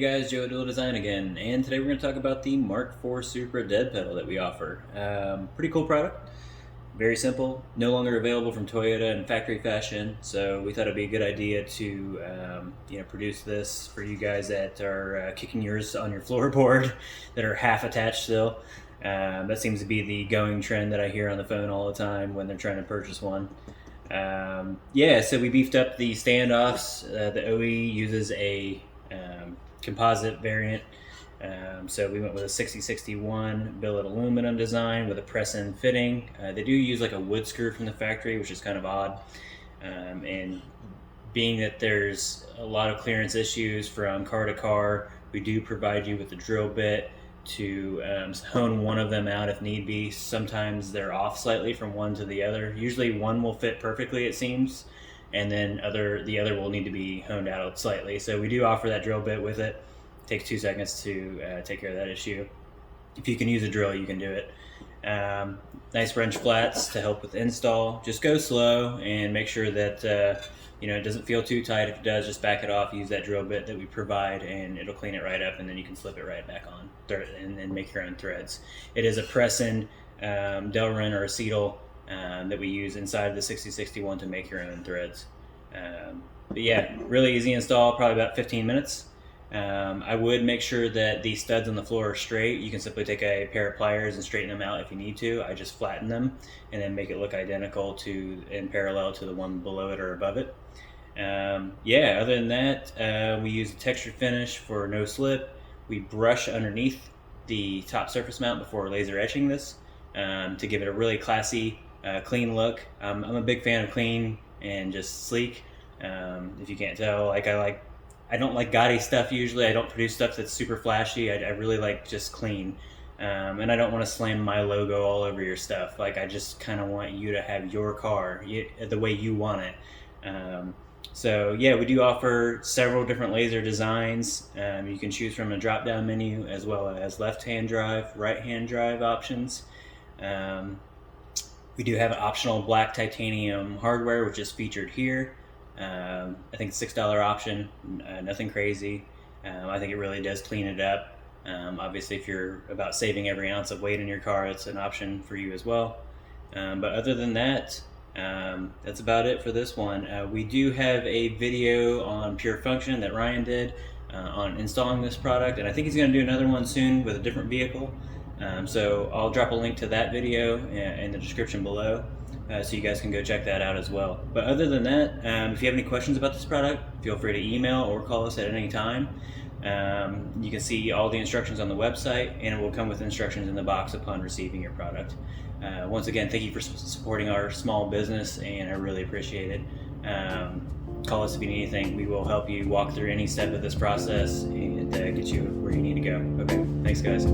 Hey guys, Joe at Dewla Dezign again, and today we're going to talk about the Mark IV Supra dead pedal that we offer. Pretty cool product, very simple, no longer available from Toyota in factory fashion, so we thought it'd be a good idea to produce this for you guys that are kicking yours on your floorboard that are half attached still. That seems to be the going trend that I hear on the phone all the time when they're trying to purchase one. So we beefed up the standoffs. The OE uses a composite variant, so we went with a 6061 billet aluminum design with a press-in fitting. They do use like a wood screw from the factory, which is kind of odd, and being that there's a lot of clearance issues from car to car, we do provide you with a drill bit to hone one of them out if need be. Sometimes they're off slightly from one to the other. Usually one will fit perfectly, it seems, and then the other will need to be honed out slightly. So we do offer that drill bit with it. It takes 2 seconds to take care of that issue. If you can use a drill, you can do it. Nice wrench flats to help with install. Just go slow and make sure that it doesn't feel too tight. If it does, just back it off, use that drill bit that we provide, and it'll clean it right up, and then you can slip it right back on and then make your own threads. It is a press-in Delrin or acetal that we use inside of the 6061 to make your own threads. But yeah, really easy install, probably about 15 minutes. I would make sure that the studs on the floor are straight. You can simply take a pair of pliers and straighten them out if you need to. I just flatten them and then make it look identical in parallel to the one below it or above it. Other than that, we use a textured finish for no slip. We brush underneath the top surface mount before laser etching this to give it a really classy, clean look. I'm a big fan of clean and just sleek. If you can't tell, I don't like gaudy stuff usually. I don't produce stuff that's super flashy. I really like just clean. And I don't want to slam my logo all over your stuff. I just kind of want you to have your car the way you want it. We do offer several different laser designs. You can choose from a drop-down menu as well as left-hand drive, right-hand drive options. We do have an optional black titanium hardware, which is featured here. I think it's $6 option, nothing crazy. I think it really does clean it up. Obviously, if you're about saving every ounce of weight in your car, it's an option for you as well. But other than that, that's about it for this one. We do have a video on pure function that Ryan did on installing this product, and I think he's going to do another one soon with a different vehicle. So I'll drop a link to that video in the description below, so you guys can go check that out as well. But other than that, if you have any questions about this product, feel free to email or call us at any time. You can see all the instructions on the website, and it will come with instructions in the box upon receiving your product. Once again, thank you for supporting our small business, and I really appreciate it. Call us if you need anything. We will help you walk through any step of this process and get you where you need to go. Okay, thanks guys.